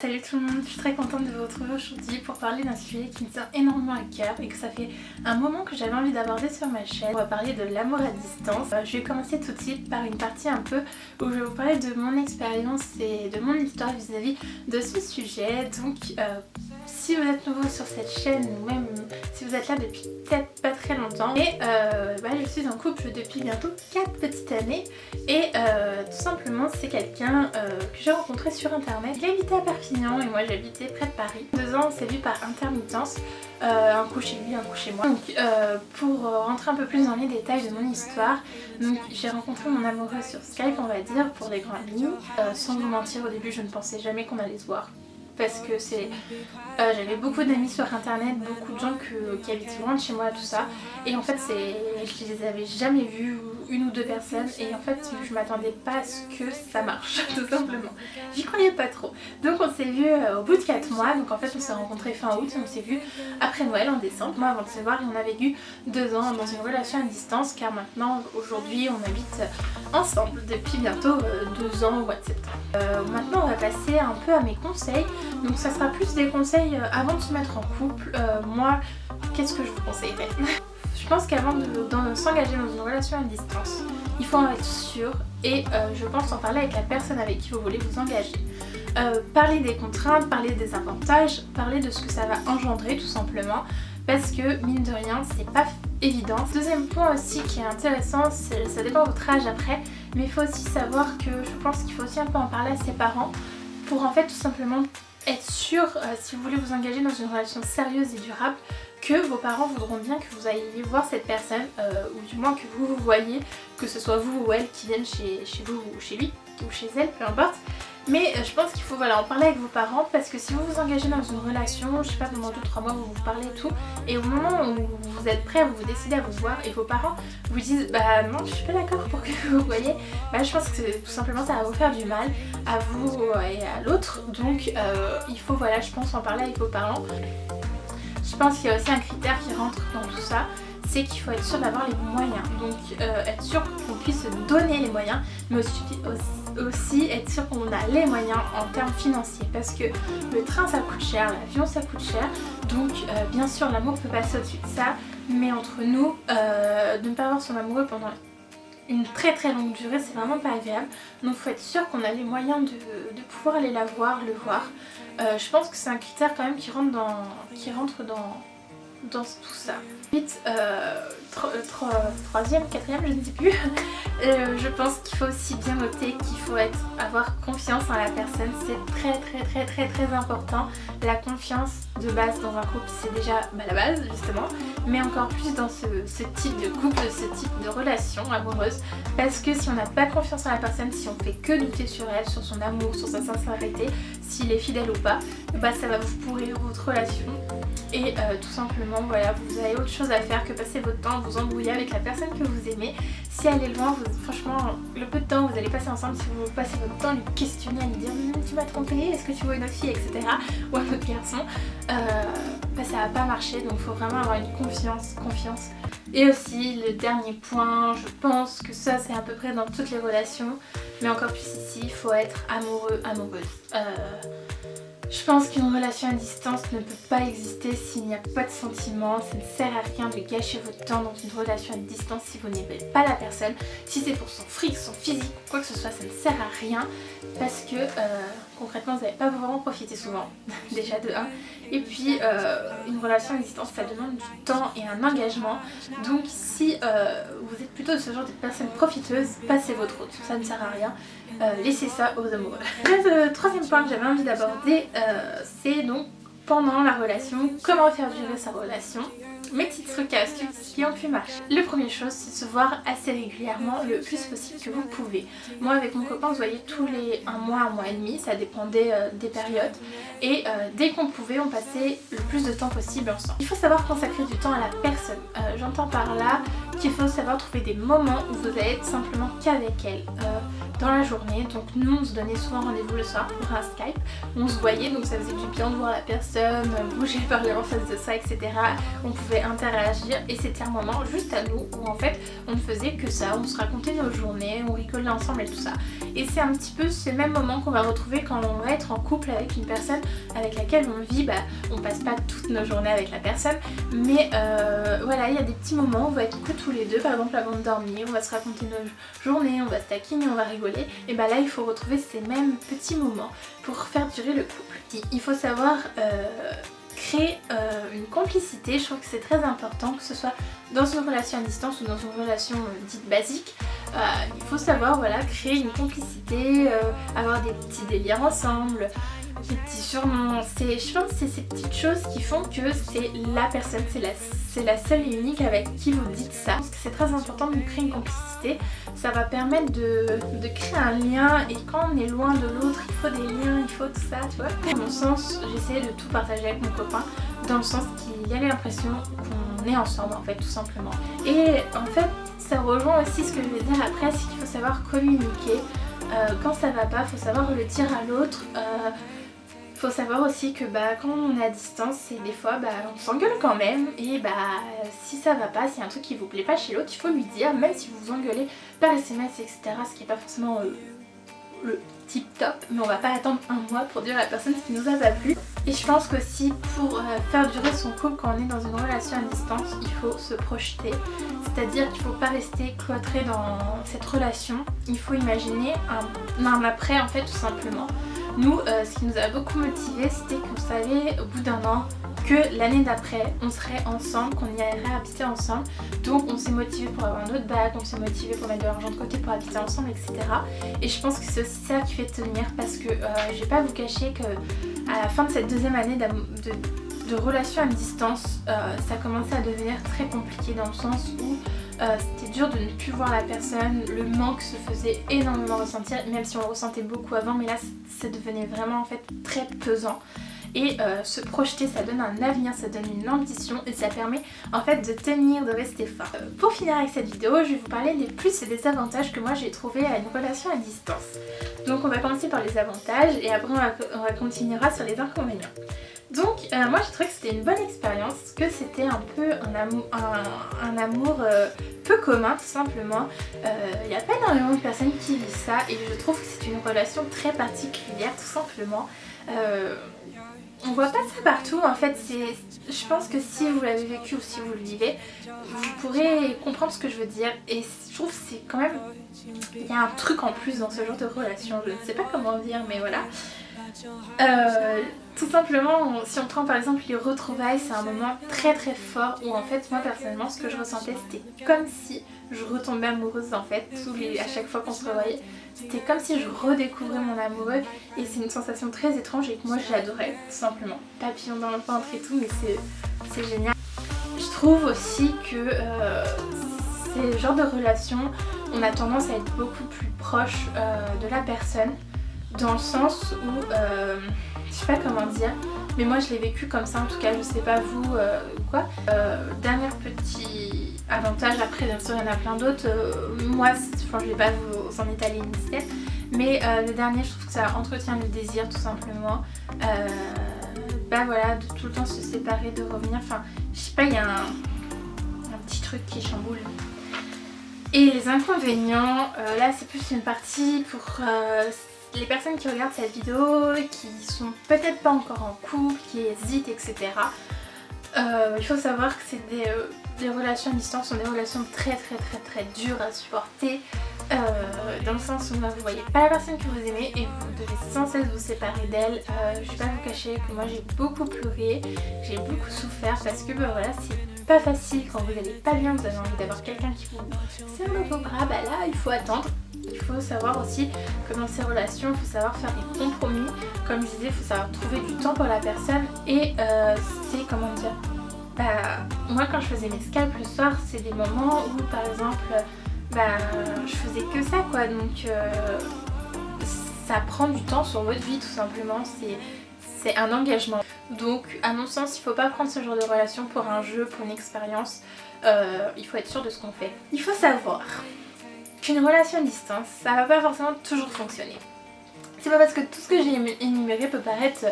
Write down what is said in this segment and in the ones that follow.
Salut tout le monde, je suis très contente de vous retrouver aujourd'hui pour parler d'un sujet qui me tient énormément à cœur et que ça fait un moment que j'avais envie d'aborder sur ma chaîne. On va parler de l'amour à distance. Je vais commencer tout de suite par une partie un peu où je vais vous parler de mon expérience et de mon histoire vis-à-vis de ce sujet. Donc si vous êtes nouveau sur cette chaîne ou même si vous êtes là depuis peut-être pas très longtemps, je suis en couple depuis bientôt 4 petites années et tout simplement c'est quelqu'un que j'ai rencontré sur internet. Il habitait à Perpignan et moi j'habitais près de Paris. 2 ans on s'est vu par intermittence, un coup chez lui, un coup chez moi. Donc pour rentrer un peu plus dans les détails de mon histoire, donc j'ai rencontré mon amoureux sur Skype on va dire pour des grandes lignes. Sans vous mentir, au début je ne pensais jamais qu'on allait se voir. Parce que j'avais beaucoup d'amis sur internet, beaucoup de gens qui habitaient loin de chez moi, tout ça. Et en fait, je les avais jamais vus, une ou deux personnes. Et en fait, je m'attendais pas à ce que ça marche, tout simplement. J'y croyais pas trop. Donc on s'est vus au bout de 4 mois. Donc en fait, on s'est rencontrés fin août et on s'est vus après Noël en décembre. Moi, avant de se voir, on avait vécu 2 ans dans une relation à distance. Car maintenant, aujourd'hui, on habite ensemble depuis bientôt 2 ans au mois de septembre. Maintenant, on va passer un peu à mes conseils. Donc ça sera plus des conseils avant de se mettre en couple. Moi, qu'est-ce que je vous conseillerais? Je pense qu'avant de s'engager dans une relation à distance, il faut en être sûr et je pense en parler avec la personne avec qui vous voulez vous engager. Parler des contraintes, parler des avantages, parler de ce que ça va engendrer tout simplement. Parce que mine de rien, c'est pas évident. Deuxième point aussi qui est intéressant, ça dépend de votre âge après, mais il faut aussi savoir que je pense qu'il faut aussi un peu en parler à ses parents pour en fait tout simplement être sûr, si vous voulez vous engager dans une relation sérieuse et durable, que vos parents voudront bien que vous ayez voir cette personne, ou du moins que vous vous voyez, que ce soit vous ou elle qui viennent chez vous ou chez lui, ou chez elle, peu importe. Mais je pense qu'il faut en parler avec vos parents parce que si vous vous engagez dans une relation, je sais pas, pendant 2-3 mois vous vous parlez et tout, et au moment où vous êtes prêt, vous décidez à vous voir et vos parents vous disent bah non je suis pas d'accord pour que vous voyez, bah je pense que tout simplement ça va vous faire du mal à vous et à l'autre. Donc il faut je pense en parler avec vos parents. Je pense qu'il y a aussi un critère qui rentre dans tout ça, c'est qu'il faut être sûr d'avoir les moyens. Donc être sûr qu'on puisse se donner les moyens, mais aussi être sûr qu'on a les moyens en termes financiers. Parce que le train ça coûte cher, l'avion ça coûte cher. Donc bien sûr l'amour peut passer au-dessus de ça, mais entre nous, de ne pas avoir son amoureux pendant une très très longue durée, c'est vraiment pas agréable. Donc il faut être sûr qu'on a les moyens de pouvoir aller la voir, le voir. Je pense que c'est un critère quand même qui rentre dans tout ça. Ensuite, troisième, quatrième, je ne sais plus. Je pense qu'il faut aussi bien noter qu'il faut avoir confiance en la personne. C'est très important. La confiance de base dans un couple, c'est déjà la base justement, mais encore plus dans ce type de couple, ce type de relation amoureuse. Parce que si on n'a pas confiance en la personne, si on fait que douter sur elle, sur son amour, sur sa sincérité, s'il est fidèle ou pas, ça va vous pourrir votre relation. Et tout simplement vous avez autre chose à faire que passer votre temps à vous embrouiller avec la personne que vous aimez. Si elle est loin, franchement le peu de temps que vous allez passer ensemble, si vous passez votre temps à lui questionner, à lui dire tu m'as trompé, est-ce que tu vois une autre fille, etc. ou un autre garçon, ça va pas marcher. Donc il faut vraiment avoir une confiance. Et aussi le dernier point, je pense que ça c'est à peu près dans toutes les relations, mais encore plus ici, il faut être amoureux, amoureuse. Je pense qu'une relation à distance ne peut pas exister s'il n'y a pas de sentiments. Ça ne sert à rien de gâcher votre temps dans une relation à distance si vous n'aimez pas la personne. Si c'est pour son fric, son physique, quoi que ce soit, ça ne sert à rien. Parce que concrètement, vous n'allez pas vraiment profiter souvent, déjà de 1. Et puis, une relation à distance, ça demande du temps et un engagement. Donc si vous êtes plutôt de ce genre de personne profiteuse, passez votre route, ça ne sert à rien. Laissez ça aux amoureux. Le troisième point que j'avais envie d'aborder, c'est donc pendant la relation, comment faire durer sa relation. Mes petites trucs et astuces qui ont pu marcher. La première chose, c'est de se voir assez régulièrement, le plus possible que vous pouvez. Moi avec mon copain, on se voyait tous les 1 mois et demi, ça dépendait des périodes. Et dès qu'on pouvait, on passait le plus de temps possible ensemble. Il faut savoir consacrer du temps à la personne. J'entends par là qu'il faut savoir trouver des moments où vous allez être simplement qu'avec elle. dans la journée. Donc nous on se donnait souvent rendez-vous le soir pour un Skype, on se voyait, donc ça faisait du bien de voir la personne, bouger, parler en face de ça, etc. On pouvait interagir et c'était un moment juste à nous où en fait on ne faisait que ça, on se racontait nos journées, on rigolait ensemble et tout ça. Et c'est un petit peu ce même moment qu'on va retrouver quand on va être en couple avec une personne avec laquelle on vit. On passe pas toutes nos journées avec la personne, mais voilà, il y a des petits moments où on va être que tous les deux, par exemple avant de dormir, on va se raconter nos journées, on va se taquiner, on va rigoler. Et là il faut retrouver ces mêmes petits moments pour faire durer le couple. Il faut savoir créer une complicité. Je trouve que c'est très important, que ce soit dans une relation à distance ou dans une relation dite basique. Il faut savoir voilà, créer une complicité, avoir des petits délires ensemble, des petits surnoms. Je pense que c'est ces petites choses qui font que c'est la personne, c'est la seule et unique avec qui vous dites ça. Parce que c'est très important de créer une complicité. Ça va permettre de créer un lien, et quand on est loin de l'autre, il faut des liens, il faut tout ça, tu vois. À mon sens, j'essayais de tout partager avec mon copain, dans le sens qu'il y avait l'impression qu'on est ensemble en fait, tout simplement. Et en fait, ça rejoint aussi ce que je vais dire après, c'est qu'il faut savoir communiquer. Quand ça va pas, il faut savoir le dire à l'autre. Faut savoir aussi que quand on est à distance, et des fois on s'engueule quand même, et si ça va pas, s'il y a un truc qui vous plaît pas chez l'autre, il faut lui dire, même si vous vous engueulez par SMS, etc. Ce qui est pas forcément le tip top, mais on va pas attendre un mois pour dire à la personne ce qui nous a pas plu. Et je pense qu'aussi pour faire durer son couple quand on est dans une relation à distance, il faut se projeter. C'est-à-dire qu'il ne faut pas rester cloîtré dans cette relation, il faut imaginer un après en fait, tout simplement. Nous, ce qui nous a beaucoup motivés, c'était qu'on savait au bout d'un an que l'année d'après, on serait ensemble, qu'on irait habiter ensemble. Donc on s'est motivé pour avoir un autre bac, on s'est motivé pour mettre de l'argent de côté pour habiter ensemble, etc. Et je pense que c'est aussi ça qui fait tenir, parce que je vais pas vous cacher que à la fin de cette deuxième année de relation à distance, ça commençait à devenir très compliqué, dans le sens où c'était dur de ne plus voir la personne, le manque se faisait énormément ressentir, même si on le ressentait beaucoup avant, mais là ça devenait vraiment en fait très pesant. Et se projeter, ça donne un avenir, ça donne une ambition, et ça permet en fait de tenir, de rester fort. Pour finir avec cette vidéo, je vais vous parler des plus et des avantages que moi j'ai trouvé à une relation à distance. Donc on va commencer par les avantages et après on continuera sur les inconvénients. Donc moi j'ai trouvé que c'était une bonne expérience, que c'était un peu un amour peu commun tout simplement. Il n'y a pas énormément de personnes qui vivent ça, et je trouve que c'est une relation très particulière tout simplement. On voit pas ça partout en fait, je pense que si vous l'avez vécu ou si vous le vivez, vous pourrez comprendre ce que je veux dire, et je trouve que c'est quand même, il y a un truc en plus dans ce genre de relation, je ne sais pas comment dire, mais voilà. Tout simplement, si on prend par exemple les retrouvailles, c'est un moment très très fort où en fait moi personnellement ce que je ressentais, c'était comme si je retombais amoureuse en fait, à chaque fois qu'on se revoyait. C'était comme si je redécouvrais mon amoureux, et c'est une sensation très étrange et que moi j'adorais tout simplement. Papillon dans le ventre et tout, mais c'est génial. Je trouve aussi que ces genres de relations, on a tendance à être beaucoup plus proche de la personne, dans le sens où, je sais pas comment dire, mais moi je l'ai vécu comme ça en tout cas, je sais pas vous quoi. Dernier petit avantage, après bien sûr il y en a plein d'autres, moi je vais pas vous en étaler une liste, mais le dernier, je trouve que ça entretient le désir tout simplement. Voilà, de tout le temps se séparer, de revenir, enfin je sais pas, il y a un petit truc qui chamboule. Et les inconvénients, là c'est plus une partie pour les personnes qui regardent cette vidéo, qui sont peut-être pas encore en couple, qui hésitent, etc. Il faut savoir que c'est des relations à distance sont des relations très très très très dures à supporter, dans le sens où vous ne voyez pas la personne que vous aimez et vous devez sans cesse vous séparer d'elle. Je vais pas vous cacher que moi j'ai beaucoup pleuré, j'ai beaucoup souffert, parce que voilà, c'est pas facile quand vous n'allez pas bien, vous avez envie d'avoir quelqu'un qui vous serre dans vos bras, là il faut attendre. Il faut savoir aussi que dans ces relations, il faut savoir faire des compromis. Comme je disais, il faut savoir trouver du temps pour la personne, et c'est, comment dire, moi quand je faisais mes Skype le soir, c'est des moments où par exemple je faisais que ça quoi, donc ça prend du temps sur votre vie tout simplement, c'est un engagement. Donc à mon sens, il faut pas prendre ce genre de relation pour un jeu, pour une expérience, il faut être sûr de ce qu'on fait. Il faut savoir qu'une relation à distance, ça va pas forcément toujours fonctionner. C'est pas parce que tout ce que j'ai énuméré peut paraître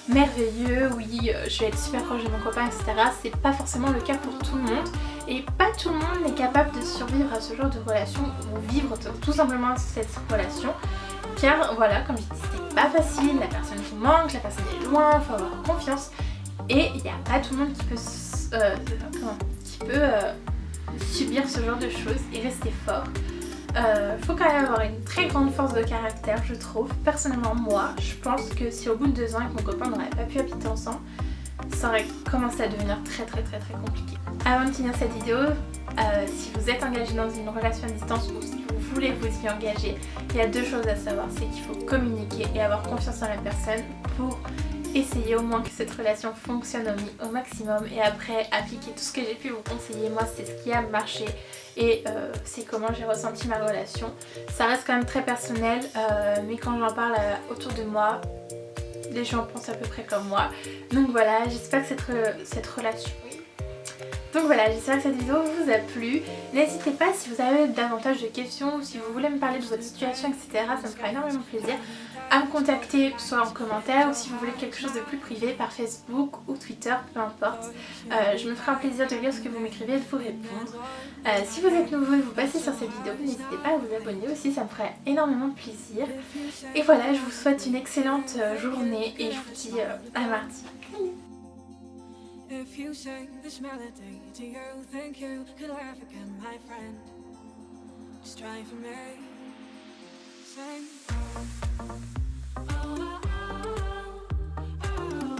merveilleux, oui, je vais être super proche de mon copain, etc. C'est pas forcément le cas pour tout le monde. Et pas tout le monde est capable de survivre à ce genre de relation ou vivre tout simplement cette relation. Car voilà, comme je dis, c'est pas facile, la personne vous manque, la personne est loin, il faut avoir confiance. Et il n'y a pas tout le monde qui peut, subir ce genre de choses et rester fort. Faut quand même avoir une très grande force de caractère, je trouve. Personnellement, moi, je pense que si au bout de 2 ans et que mon copain n'aurait pas pu habiter ensemble, ça aurait commencé à devenir très compliqué. Avant de finir cette vidéo, si vous êtes engagé dans une relation à distance ou si vous voulez vous y engager, il y a 2 choses à savoir. C'est qu'il faut communiquer et avoir confiance en la personne pour essayer au moins que cette relation fonctionne au maximum, et après appliquer tout ce que j'ai pu vous conseiller. Moi, c'est ce qui a marché et c'est comment j'ai ressenti ma relation. Ça reste quand même très personnel, mais quand j'en parle autour de moi, les gens pensent à peu près comme moi. Donc voilà, j'espère que cette relation... Donc voilà, j'espère que cette vidéo vous a plu. N'hésitez pas, si vous avez davantage de questions ou si vous voulez me parler de votre situation, etc. Ça me fera énormément plaisir à me contacter, soit en commentaire, ou si vous voulez quelque chose de plus privé par Facebook ou Twitter, peu importe. Je me ferai un plaisir de lire ce que vous m'écrivez et de vous répondre. Si vous êtes nouveau et vous passez sur cette vidéo, n'hésitez pas à vous abonner aussi, ça me ferait énormément de plaisir. Et voilà, je vous souhaite une excellente journée et je vous dis à mardi. If you sing this melody, do you think you could laugh again, my friend? Just try for me. Sing.